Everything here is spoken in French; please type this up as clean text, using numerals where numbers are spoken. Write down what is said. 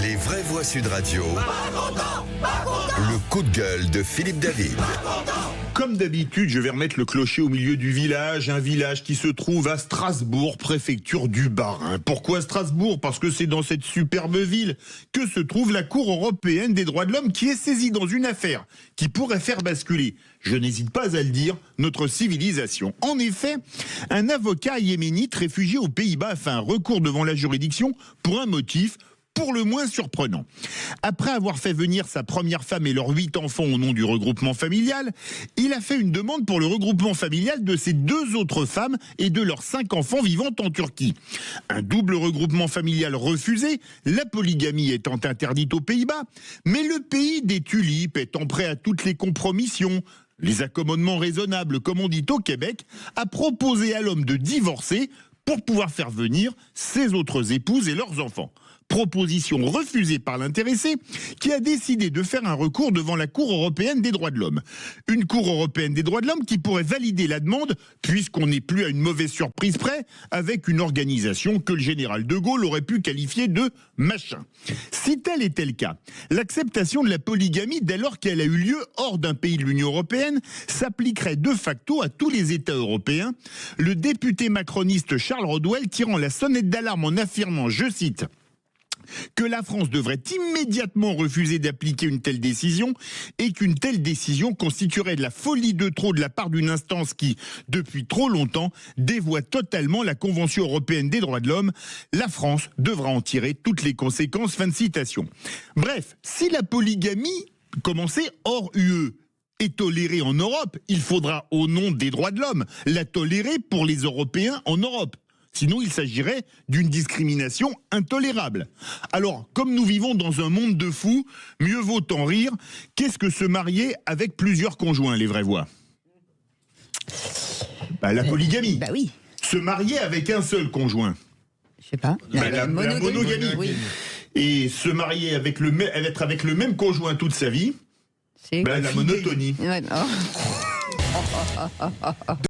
Les vraies voix Sud Radio. Le coup de gueule de Philippe David. Comme d'habitude, je vais remettre le clocher au milieu du village, un village qui se trouve à Strasbourg, préfecture du Bas-Rhin. Pourquoi Strasbourg ? Parce que c'est dans cette superbe ville que se trouve la Cour européenne des droits de l'homme qui est saisie dans une affaire qui pourrait faire basculer, je n'hésite pas à le dire, notre civilisation. En effet, un avocat yéménite réfugié aux Pays-Bas a fait un recours devant la juridiction pour un motif pour le moins surprenant. Après avoir fait venir sa première femme et leurs 8 enfants au nom du regroupement familial, il a fait une demande pour le regroupement familial de ses 2 autres femmes et de leurs 5 enfants vivant en Turquie. Un double regroupement familial refusé, la polygamie étant interdite aux Pays-Bas, mais le pays des tulipes étant prêt à toutes les compromissions, les accommodements raisonnables, comme on dit au Québec, a proposé à l'homme de divorcer pour pouvoir faire venir ses autres épouses et leurs enfants. Proposition refusée par l'intéressé qui a décidé de faire un recours devant la Cour européenne des droits de l'homme. Une Cour européenne des droits de l'homme qui pourrait valider la demande puisqu'on n'est plus à une mauvaise surprise près avec une organisation que le général de Gaulle aurait pu qualifier de machin. Si tel était le cas, l'acceptation de la polygamie dès lors qu'elle a eu lieu hors d'un pays de l'Union européenne s'appliquerait de facto à tous les États européens, le député macroniste Charles Rodwell tirant la sonnette d'alarme en affirmant, je cite, que la France devrait immédiatement refuser d'appliquer une telle décision et qu'une telle décision constituerait de la folie de trop de la part d'une instance qui, depuis trop longtemps, dévoie totalement la Convention européenne des droits de l'homme. La France devra en tirer toutes les conséquences. Fin de citation. Bref, si la polygamie commençait hors UE, est tolérée en Europe, il faudra, au nom des droits de l'homme, la tolérer pour les Européens en Europe. Sinon, il s'agirait d'une discrimination intolérable. Alors, comme nous vivons dans un monde de fous, mieux vaut en rire. Qu'est-ce que se marier avec plusieurs conjoints, les vraies voix ? La polygamie. Bah oui. Se marier avec un seul conjoint. Je sais pas. La monogamie. Oui. Et se marier être avec le même conjoint toute sa vie, C'est la monotonie. Ouais, non.